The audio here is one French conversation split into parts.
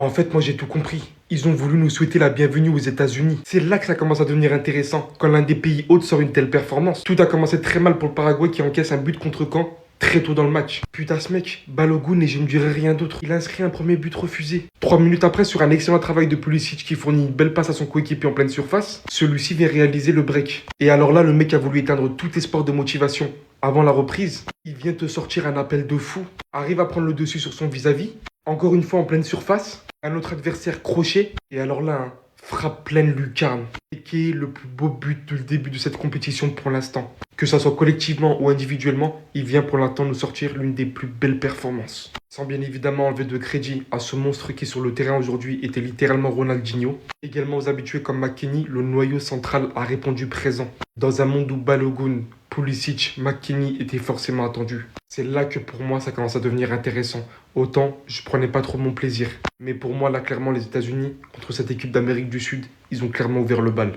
En fait, moi j'ai tout compris. Ils ont voulu nous souhaiter la bienvenue aux États-Unis. C'est là que ça commence à devenir intéressant, quand l'un des pays hôtes sort une telle performance. Tout a commencé très mal pour le Paraguay qui encaisse un but contre camp très tôt dans le match. Putain ce mec, Balogun et je ne dirai rien d'autre. Il a inscrit un premier but refusé. 3 minutes après, sur un excellent travail de Pulisic qui fournit une belle passe à son coéquipier en pleine surface, celui-ci vient réaliser le break. Et alors là, le mec a voulu éteindre tout espoir de motivation. Avant la reprise, il vient te sortir un appel de fou, arrive à prendre le dessus sur son vis-à-vis, encore une fois en pleine surface, un autre adversaire crochet, et alors là, frappe pleine lucarne. Et qui est le plus beau but du début de cette compétition pour l'instant. Que ça soit collectivement ou individuellement, il vient pour l'instant nous sortir l'une des plus belles performances. Sans bien évidemment enlever de crédit à ce monstre qui sur le terrain aujourd'hui était littéralement Ronaldinho. Également aux habitués comme McKennie, le noyau central a répondu présent. Dans un monde où Balogun, Pulisic, McKennie étaient forcément attendus. C'est là que pour moi ça commence à devenir intéressant. Autant je prenais pas trop mon plaisir. Mais pour moi là clairement les États-Unis, contre cette équipe d'Amérique du Sud, ils ont clairement ouvert le bal.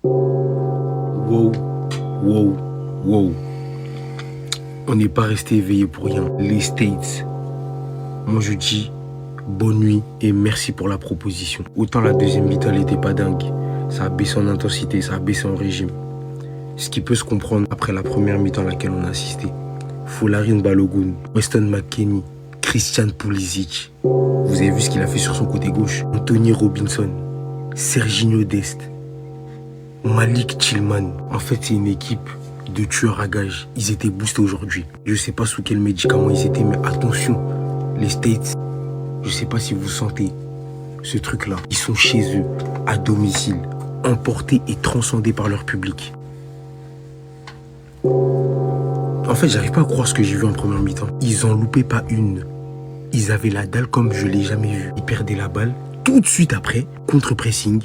Wow, wow, wow. On n'est pas resté éveillé pour rien. Les States. Moi je dis bonne nuit et merci pour la proposition. Autant la deuxième mi-temps elle était pas dingue. Ça a baissé en intensité, ça a baissé en régime. Ce qui peut se comprendre après la première mi-temps à laquelle on a assisté. Folarin Balogun, Weston McKennie, Christian Pulisic. Vous avez vu ce qu'il a fait sur son côté gauche. Anthony Robinson, Serginho Dest, Malik Tillman. En fait, c'est une équipe de tueurs à gages. Ils étaient boostés aujourd'hui. Je sais pas sous quel médicament ils étaient, mais attention, les States, je sais pas si vous sentez ce truc-là. Ils sont chez eux, à domicile, emportés et transcendés par leur public. En fait, j'arrive pas à croire ce que j'ai vu en première mi-temps. Ils en loupaient pas une. Ils avaient la dalle comme je l'ai jamais vu. Ils perdaient la balle. Tout de suite après, contre-pressing,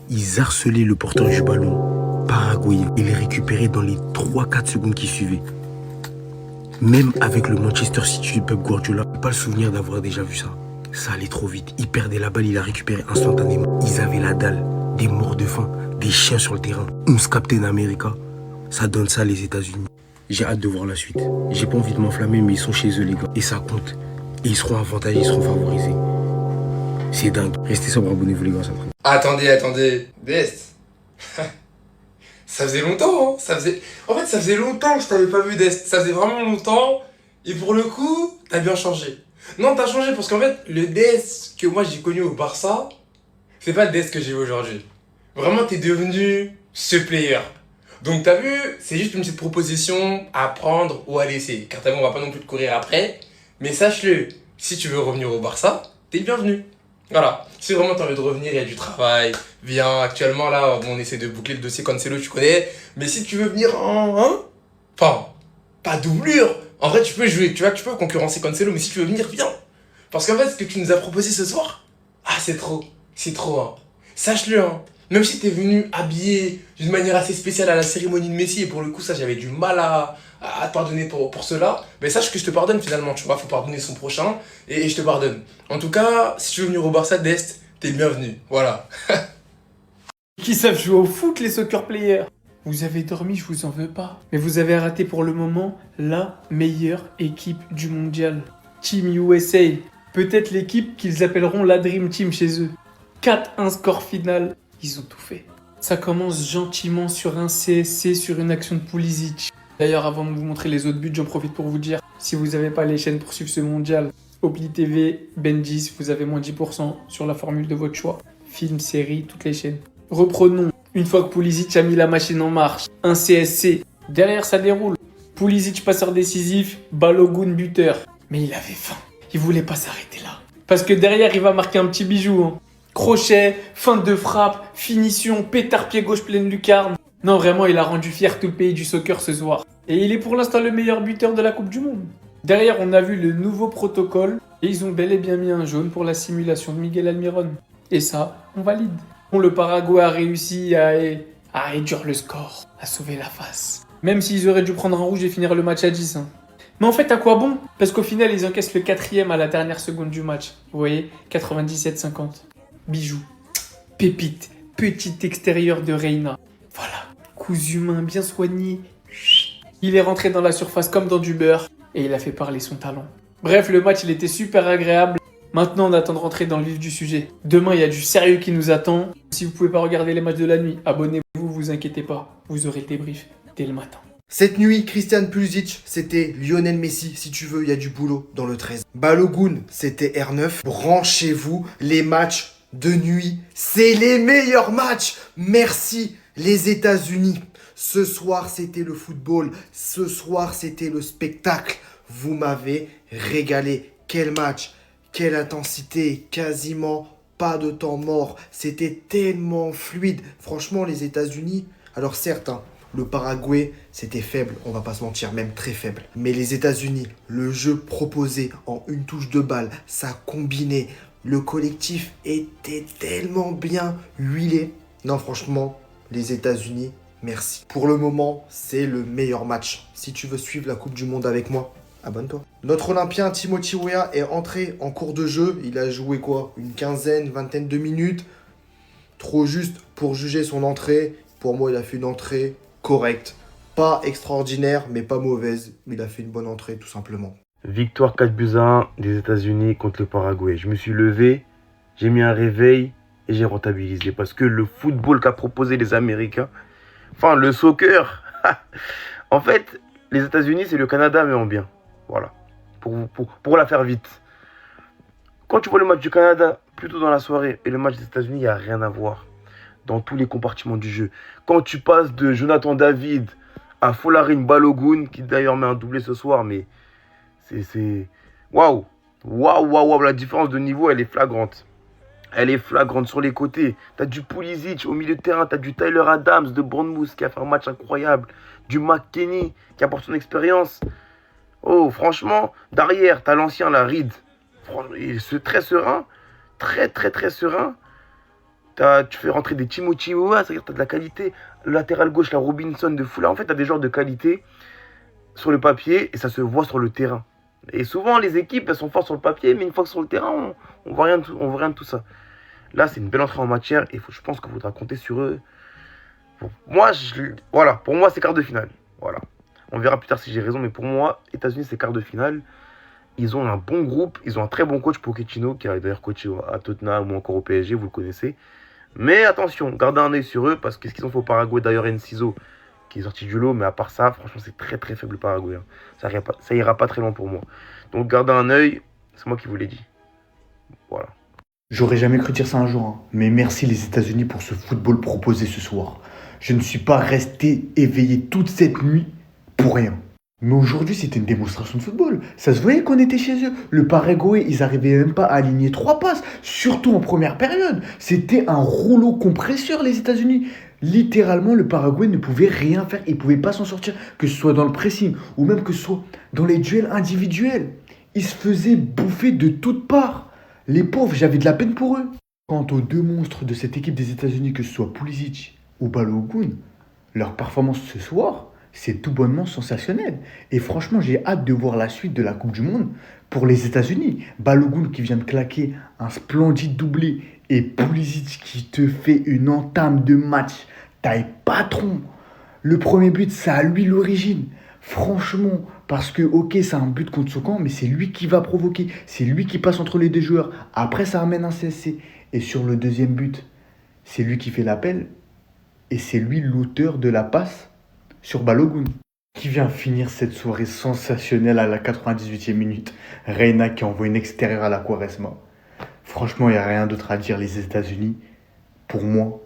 ils harcelaient le porteur du ballon paraguayen. Ils les récupéraient dans les 3-4 secondes qui suivaient. Même avec le Manchester City de Pep Guardiola, pas le souvenir d'avoir déjà vu ça. Ça allait trop vite. Ils perdaient la balle, ils la récupéraient instantanément. Ils avaient la dalle, des morts de faim, des chiens sur le terrain. 11 Captain America. Ça donne ça les États-Unis. J'ai hâte de voir la suite. J'ai pas envie de m'enflammer, mais ils sont chez eux, les gars. Et ça compte. Et ils seront avantagés, ils seront favorisés. C'est dingue. Restez sobre, abonnez-vous, les gars. Ça Attendez. Dest. Ça faisait longtemps, hein. En fait, ça faisait longtemps que je t'avais pas vu, Dest. Ça faisait vraiment longtemps. Et pour le coup, t'as bien changé. Non, t'as changé parce qu'en fait, le Dest que moi j'ai connu au Barça, c'est pas le Dest que j'ai aujourd'hui. Vraiment, t'es devenu ce player. Donc t'as vu, c'est juste une petite proposition à prendre ou à laisser. Car t'as vu, on va pas non plus te courir après. Mais sache-le, si tu veux revenir au Barça, t'es le bienvenu. Voilà. Si vraiment t'as envie de revenir, il y a du travail. Viens, actuellement là, on essaie de boucler le dossier Cancelo, tu connais. Mais si tu veux venir enfin, pas doublure. En vrai, tu peux jouer, tu vois, tu peux concurrencer Cancelo, mais si tu veux venir, viens. Parce qu'en fait, ce que tu nous as proposé ce soir, c'est trop. C'est trop, hein. Sache-le, hein. Même si t'es venu habillé d'une manière assez spéciale à la cérémonie de Messi, et pour le coup, ça, j'avais du mal à te pardonner pour cela, mais sache que je te pardonne finalement, tu vois, faut pardonner son prochain, et je te pardonne. En tout cas, si tu veux venir au Barça d'Est, t'es le bienvenu, voilà. Qui savent jouer au foot, les soccer players. Vous avez dormi, je vous en veux pas. Mais vous avez raté pour le moment la meilleure équipe du mondial. Team USA. Peut-être l'équipe qu'ils appelleront la Dream Team chez eux. 4-1 score final. Ils ont tout fait. Ça commence gentiment sur un CSC, sur une action de Pulisic. D'ailleurs, avant de vous montrer les autres buts, j'en profite pour vous dire, si vous n'avez pas les chaînes pour suivre ce mondial, Opli TV, Benjis, vous avez moins 10% sur la formule de votre choix. Film, série, toutes les chaînes. Reprenons. Une fois que Pulisic a mis la machine en marche, un CSC. Derrière, ça déroule. Pulisic, passeur décisif, Balogun, buteur. Mais il avait faim. Il voulait pas s'arrêter là. Parce que derrière, il va marquer un petit bijou. Hein. Crochet, feinte de frappe, finition, pétard pied gauche pleine lucarne. Non, vraiment, il a rendu fier tout le pays du soccer ce soir. Et il est pour l'instant le meilleur buteur de la Coupe du Monde. Derrière, on a vu le nouveau protocole. Et ils ont bel et bien mis un jaune pour la simulation de Miguel Almiron. Et ça, on valide. Bon, le Paraguay a réussi à réduire le score, à sauver la face. Même s'ils auraient dû prendre un rouge et finir le match à 10. Hein. Mais en fait, à quoi bon? Parce qu'au final, ils encaissent le 4e à la dernière seconde du match. Vous voyez, 97-50. Bijou, pépite, petit extérieur de Reina. Voilà, cousu humain bien soigné. Il est rentré dans la surface comme dans du beurre et il a fait parler son talent. Bref, le match il était super agréable. Maintenant, on attend de rentrer dans le vif du sujet. Demain, il y a du sérieux qui nous attend. Si vous pouvez pas regarder les matchs de la nuit, abonnez-vous, vous inquiétez pas. Vous aurez le débrief dès le matin. Cette nuit, Christian Pulisic, c'était Lionel Messi. Si tu veux, il y a du boulot dans le 13. Balogun, c'était R9. Branchez-vous, les matchs de nuit, c'est les meilleurs matchs. Merci les États-Unis. Ce soir, c'était le football. Ce soir, c'était le spectacle. Vous m'avez régalé. Quel match, quelle intensité, quasiment pas de temps mort. C'était tellement fluide. Franchement, les États-Unis, alors certes, hein, le Paraguay, c'était faible, on va pas se mentir, même très faible. Mais les États-Unis, le jeu proposé en une touche de balle, ça combinait. Le collectif était tellement bien huilé. Non, franchement, les États-Unis, merci. Pour le moment, c'est le meilleur match. Si tu veux suivre la Coupe du Monde avec moi, abonne-toi. Notre Olympien Timothy Weah est entré en cours de jeu. Il a joué quoi? Une quinzaine, vingtaine de minutes. Trop juste pour juger son entrée. Pour moi, il a fait une entrée correcte. Pas extraordinaire, mais pas mauvaise. Il a fait une bonne entrée, tout simplement. Victoire 4-1 des États-Unis contre le Paraguay. Je me suis levé, j'ai mis un réveil et j'ai rentabilisé. Parce que le football qu'a proposé les Américains, enfin le soccer, en fait, les États-Unis, c'est le Canada, mais en bien. Voilà, pour la faire vite. Quand tu vois le match du Canada, plutôt dans la soirée, et le match des États-Unis, il n'y a rien à voir. Dans tous les compartiments du jeu. Quand tu passes de Jonathan David à Folarin Balogun, qui d'ailleurs met un doublé ce soir, mais c'est... Waouh, la différence de niveau, elle est flagrante. Elle est flagrante sur les côtés. T'as du Pulisic au milieu de terrain, t'as du Tyler Adams de Bournemouth qui a fait un match incroyable, du McKennie qui apporte son expérience. Oh, franchement, derrière, t'as l'ancien, la Reed. C'est très serein, très serein. Tu fais rentrer des Timothy Weah, c'est-à-dire que tu as de la qualité. Le latéral gauche, la Robinson de Fulham. En fait, tu as des joueurs de qualité sur le papier et ça se voit sur le terrain. Et souvent, les équipes, elles sont fortes sur le papier, mais une fois que sur le terrain, on voit rien de tout ça. Là, c'est une belle entrée en matière et je pense qu'il faudra compter sur eux. Voilà, pour moi, c'est quart de finale. Voilà. On verra plus tard si j'ai raison, mais pour moi, États-Unis, c'est quart de finale. Ils ont un bon groupe, ils ont un très bon coach, Pochettino, qui a d'ailleurs coaché à Tottenham ou encore au PSG, vous le connaissez. Mais attention, gardez un œil sur eux, parce que ce qu'ils ont fait au Paraguay, d'ailleurs Enciso, qui est sorti du lot, mais à part ça, franchement, c'est très faible le Paraguay. Hein. Ça ira pas très loin pour moi. Donc gardez un œil, c'est moi qui vous l'ai dit. Voilà. J'aurais jamais cru dire ça un jour, hein. Mais merci les États-Unis pour ce football proposé ce soir. Je ne suis pas resté éveillé toute cette nuit pour rien. Mais aujourd'hui, c'était une démonstration de football. Ça se voyait qu'on était chez eux. Le Paraguay, ils n'arrivaient même pas à aligner 3 passes, surtout en première période. C'était un rouleau compresseur, les États-Unis. Littéralement, le Paraguay ne pouvait rien faire. Il ne pouvait pas s'en sortir, que ce soit dans le pressing ou même que ce soit dans les duels individuels. Ils se faisaient bouffer de toutes parts. Les pauvres, j'avais de la peine pour eux. Quant aux deux monstres de cette équipe des États-Unis, que ce soit Pulisic ou Balogun, leur performance ce soir, c'est tout bonnement sensationnel. Et franchement, j'ai hâte de voir la suite de la Coupe du Monde pour les États-Unis. Balogun qui vient de claquer un splendide doublé et Pulisic qui te fait une entame de match. Taille patron. Le premier but, c'est à lui l'origine. Franchement, parce que ok, c'est un but contre son camp, mais c'est lui qui va provoquer. C'est lui qui passe entre les deux joueurs. Après, ça amène un CSC. Et sur le deuxième but, c'est lui qui fait l'appel. Et c'est lui l'auteur de la passe sur Balogun, qui vient finir cette soirée sensationnelle à la 98e minute. Reina qui envoie une extérieure à la Quaresma. Franchement, il n'y a rien d'autre à dire, les États-Unis. Pour moi,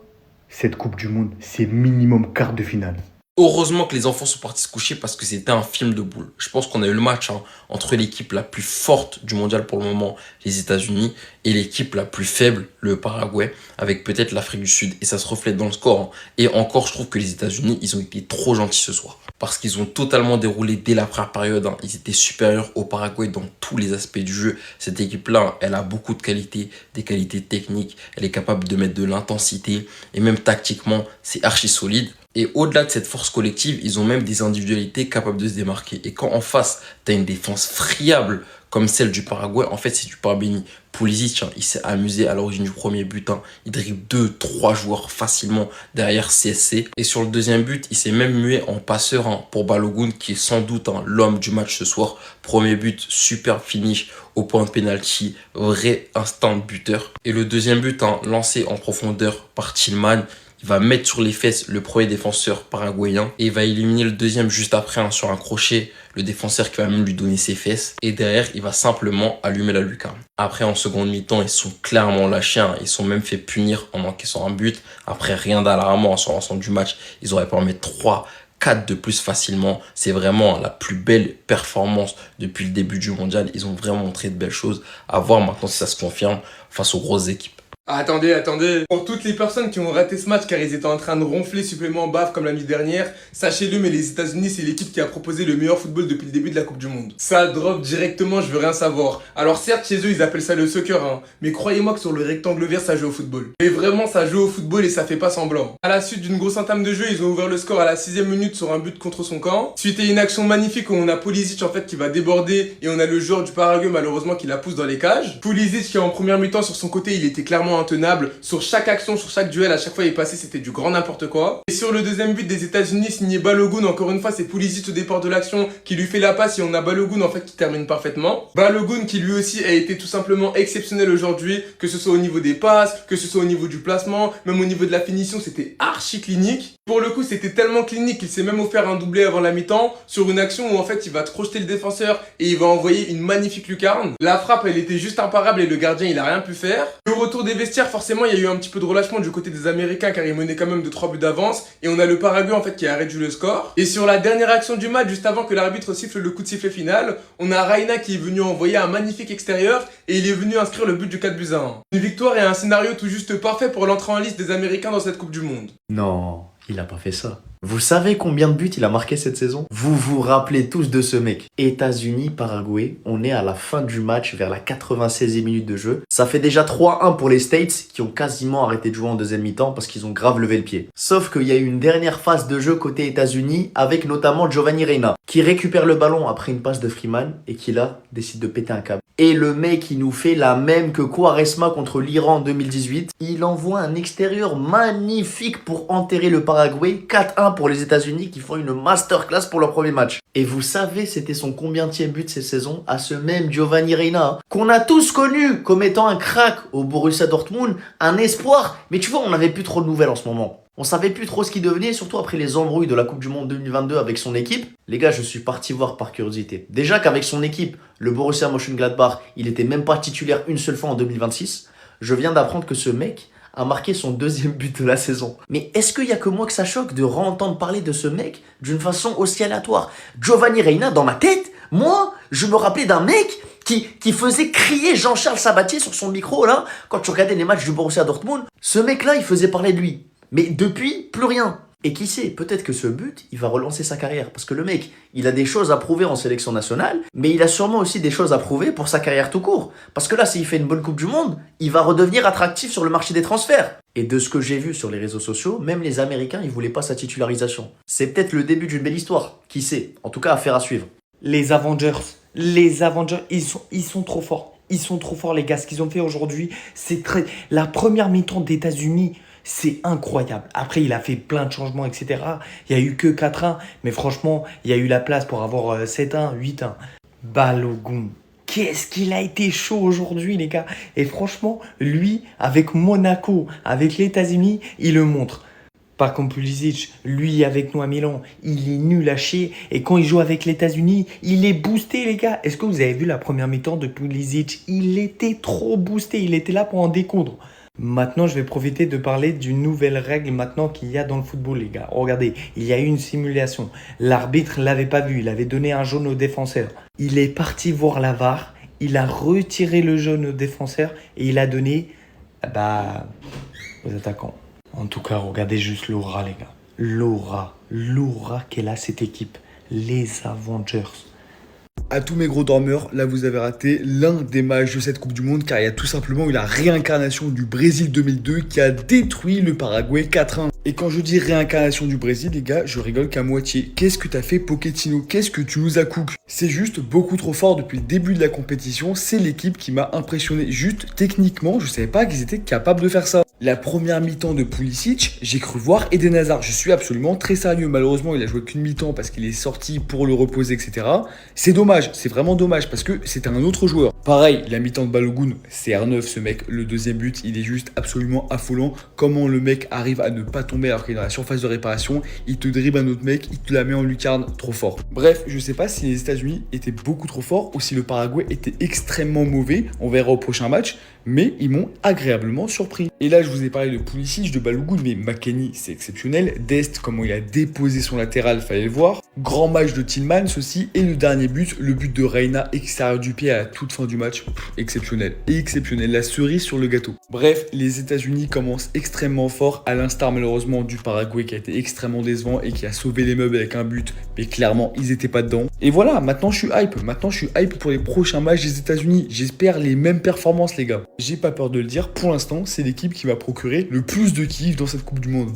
cette Coupe du Monde, c'est minimum quart de finale. Heureusement que les enfants sont partis se coucher parce que c'était un film de boule. Je pense qu'on a eu le match entre l'équipe la plus forte du mondial pour le moment, les États-Unis, et l'équipe la plus faible, le Paraguay, avec peut-être l'Afrique du Sud. Et ça se reflète dans le score. Et encore, je trouve que les États-Unis, ils ont été trop gentils ce soir. Parce qu'ils ont totalement déroulé dès la première période. Ils étaient supérieurs au Paraguay dans tous les aspects du jeu. Cette équipe-là, elle a beaucoup de qualités, des qualités techniques. Elle est capable de mettre de l'intensité. Et même tactiquement, c'est archi solide. Et au-delà de cette force collective, ils ont même des individualités capables de se démarquer. Et quand en face, tu as une défense friable comme celle du Paraguay, en fait, c'est du pain béni. Pulisic, il s'est amusé à l'origine du premier but. Il dribble 2-3 joueurs facilement derrière CSC. Et sur le deuxième but, il s'est même mué en passeur pour Balogun, qui est sans doute l'homme du match ce soir. Premier but, super finish au point de penalty, vrai instant buteur. Et le deuxième but, lancé en profondeur par Tillman. Il va mettre sur les fesses le premier défenseur paraguayen et il va éliminer le deuxième juste après sur un crochet, le défenseur qui va même lui donner ses fesses. Et derrière, il va simplement allumer la lucarne. Après, en seconde mi-temps, ils sont clairement lâchés. Ils sont même fait punir en encaissant un but. Après, rien d'alarmant sur l'ensemble du match. Ils auraient pu en mettre 3-4 de plus facilement. C'est vraiment la plus belle performance depuis le début du mondial. Ils ont vraiment montré de belles choses. À voir maintenant si ça se confirme face aux grosses équipes. Attendez. Pour toutes les personnes qui ont raté ce match car ils étaient en train de ronfler supplément baf comme la nuit dernière, sachez-le, mais les États-Unis, c'est l'équipe qui a proposé le meilleur football depuis le début de la Coupe du Monde. Ça drop directement, je veux rien savoir. Alors certes, chez eux, ils appellent ça le soccer, mais croyez-moi que sur le rectangle vert, ça joue au football. Mais vraiment, ça joue au football et ça fait pas semblant. À la suite d'une grosse entame de jeu, ils ont ouvert le score à la 6e minute sur un but contre son camp. Suite à une action magnifique où on a Pulisic en fait qui va déborder et on a le joueur du Paraguay malheureusement qui la pousse dans les cages. Pulisic qui en première mi-temps sur son côté, il était clairement intenable. Sur chaque action, sur chaque duel, à chaque fois il passait, c'était du grand n'importe quoi. Et sur le deuxième but des États-Unis, signé Balogun, encore une fois, c'est Pulisic au départ de l'action qui lui fait la passe et on a Balogun en fait qui termine parfaitement. Balogun qui lui aussi a été tout simplement exceptionnel aujourd'hui, que ce soit au niveau des passes, que ce soit au niveau du placement, même au niveau de la finition, c'était archi clinique. Pour le coup, c'était tellement clinique qu'il s'est même offert un doublé avant la mi-temps sur une action où en fait il va crocheter le défenseur et il va envoyer une magnifique lucarne. La frappe, elle était juste imparable et le gardien, il a rien pu faire. Et au retour des vestiaires, forcément, il y a eu un petit peu de relâchement du côté des Américains car ils menaient quand même de 3 buts d'avance et on a le Paraguay en fait qui a réduit le score. Et sur la dernière action du match, juste avant que l'arbitre siffle le coup de sifflet final, on a Reina qui est venu envoyer un magnifique extérieur et il est venu inscrire le but du 4-1. Une victoire et un scénario tout juste parfait pour l'entrée en liste des Américains dans cette Coupe du Monde. Non, il a pas fait ça. Vous savez combien de buts il a marqué cette saison? Vous vous rappelez tous de ce mec. États-Unis, Paraguay, on est à la fin du match, vers la 96e minute de jeu. Ça fait déjà 3-1 pour les States, qui ont quasiment arrêté de jouer en deuxième mi-temps parce qu'ils ont grave levé le pied. Sauf qu'il y a eu une dernière phase de jeu côté États-Unis, avec notamment Giovanni Reina, qui récupère le ballon après une passe de Freeman, et qui là, décide de péter un câble. Et le mec, il nous fait la même que Quaresma contre l'Iran en 2018. Il envoie un extérieur magnifique pour enterrer le Paraguay, 4-1 pour les États-Unis qui font une masterclass pour leur premier match. Et vous savez, c'était son combientième but cette saison à ce même Giovanni Reina, qu'on a tous connu comme étant un crack au Borussia Dortmund, un espoir. Mais tu vois, on n'avait plus trop de nouvelles en ce moment. On savait plus trop ce qu'il devenait, surtout après les embrouilles de la Coupe du Monde 2022 avec son équipe. Les gars, je suis parti voir par curiosité. Déjà qu'avec son équipe, le Borussia Mönchengladbach, il était même pas titulaire une seule fois en 2026. Je viens d'apprendre que ce mec a marqué son deuxième but de la saison. Mais est-ce qu'il y a que moi que ça choque de re-entendre parler de ce mec d'une façon aussi aléatoire? Giovanni Reina, dans ma tête, moi, je me rappelais d'un mec qui faisait crier Jean-Charles Sabatier sur son micro, là, quand tu regardais les matchs du Borussia Dortmund. Ce mec-là, il faisait parler de lui. Mais depuis, plus rien. Et qui sait, peut-être que ce but, il va relancer sa carrière. Parce que le mec, il a des choses à prouver en sélection nationale, mais il a sûrement aussi des choses à prouver pour sa carrière tout court. Parce que là, s'il fait une bonne Coupe du Monde, il va redevenir attractif sur le marché des transferts. Et de ce que j'ai vu sur les réseaux sociaux, même les Américains, ils voulaient pas sa titularisation. C'est peut-être le début d'une belle histoire. Qui sait? En tout cas, affaire à suivre. Les Avengers, ils sont trop forts. Ils sont trop forts, les gars. Ce qu'ils ont fait aujourd'hui, c'est très... La première mi-temps des États-Unis, c'est incroyable. Après, il a fait plein de changements, etc. Il n'y a eu que 4-1. Mais franchement, il y a eu la place pour avoir 7-1, 8-1. Balogun. Qu'est-ce qu'il a été chaud aujourd'hui, les gars. Et franchement, lui, avec Monaco, avec les États-Unis, il le montre. Par contre, Pulisic, lui, avec nous à Milan, il est nul à chier. Et quand il joue avec les États-Unis, il est boosté, les gars. Est-ce que vous avez vu la première mi-temps de Pulisic? Il était trop boosté. Il était là pour en découdre. Maintenant, je vais profiter de parler d'une nouvelle règle maintenant qu'il y a dans le football, les gars. Regardez, il y a eu une simulation. L'arbitre ne l'avait pas vu. Il avait donné un jaune au défenseur. Il est parti voir la VAR. Il a retiré le jaune au défenseur et il a donné aux attaquants. En tout cas, regardez juste l'aura, les gars. L'aura qu'elle a cette équipe. Les Avengers. À tous mes gros dormeurs, là vous avez raté l'un des matchs de cette Coupe du Monde car il y a tout simplement eu la réincarnation du Brésil 2002 qui a détruit le Paraguay 4-1. Et quand je dis réincarnation du Brésil, les gars, je rigole qu'à moitié. Qu'est-ce que t'as fait Pochettino? Qu'est-ce que tu nous as cook? C'est juste beaucoup trop fort depuis le début de la compétition. C'est l'équipe qui m'a impressionné. Juste techniquement, je savais pas qu'ils étaient capables de faire ça. La première mi-temps de Pulisic, j'ai cru voir Eden Hazard. Je suis absolument très sérieux. Malheureusement, il a joué qu'une mi-temps parce qu'il est sorti pour le reposer, etc. C'est dommage, c'est vraiment dommage parce que c'est un autre joueur. Pareil, la mi-temps de Balogun, c'est R9 ce mec. Le deuxième but, il est juste absolument affolant. Comment le mec arrive à ne pas tomber alors qu'il est dans la surface de réparation, il te dribble un autre mec, il te la met en lucarne, trop fort. Bref, je sais pas si les États-Unis étaient beaucoup trop forts ou si le Paraguay était extrêmement mauvais. On verra au prochain match. Mais ils m'ont agréablement surpris. Et là, je vous ai parlé de Pulisic, de Balogun, mais McKennie, c'est exceptionnel. Dest, comment il a déposé son latéral, fallait le voir. Grand match de Tillmans aussi. Et le dernier but, le but de Reina, extérieur du pied à la toute fin du match. Exceptionnel. Exceptionnel. La cerise sur le gâteau. Bref, les États-Unis commencent extrêmement fort, à l'instar malheureusement du Paraguay qui a été extrêmement décevant et qui a sauvé les meubles avec un but. Mais clairement, ils étaient pas dedans. Et voilà, maintenant je suis hype. Maintenant, je suis hype pour les prochains matchs des États-Unis. J'espère les mêmes performances, les gars. J'ai pas peur de le dire, pour l'instant, c'est l'équipe qui va procurer le plus de kiff dans cette Coupe du Monde.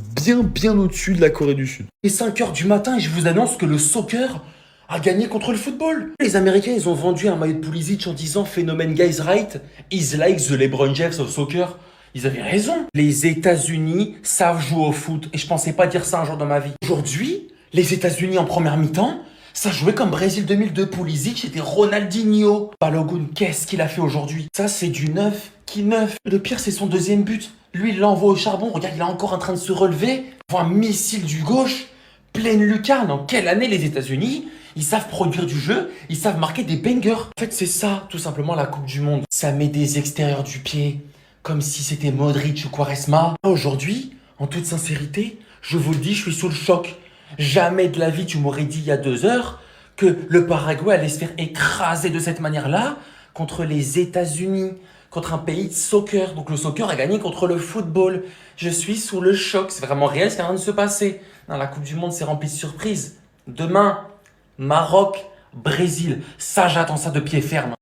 Bien au-dessus de la Corée du Sud. Et 5h du matin et je vous annonce que le soccer a gagné contre le football. Les Américains, ils ont vendu un maillot de Pulisic en disant phénomène guys right, is like the LeBron James of soccer. Ils avaient raison. Les États-Unis savent jouer au foot et je pensais pas dire ça un jour dans ma vie. Aujourd'hui, les États-Unis en première mi-temps, ça jouait comme Brésil 2002. Pulisic, c'était Ronaldinho. Balogun, qu'est-ce qu'il a fait aujourd'hui? Ça, c'est du neuf qui neuf. Le pire, c'est son deuxième but. Lui, il l'envoie au charbon. Regarde, il est encore en train de se relever. Il voit un missile du gauche, pleine lucarne. En quelle année les États-Unis, ils savent produire du jeu, ils savent marquer des bangers. En fait, c'est ça, tout simplement, la Coupe du Monde. Ça met des extérieurs du pied, comme si c'était Modric ou Quaresma. Aujourd'hui, en toute sincérité, je vous le dis, je suis sous le choc. Jamais de la vie, tu m'aurais dit il y a 2 heures que le Paraguay allait se faire écraser de cette manière-là contre les États-Unis, contre un pays de soccer. Donc le soccer a gagné contre le football. Je suis sous le choc. C'est vraiment réel ce qui est en train de se passer. Non, la Coupe du Monde, c'est rempli de surprises. Demain, Maroc, Brésil. Ça, j'attends ça de pied ferme.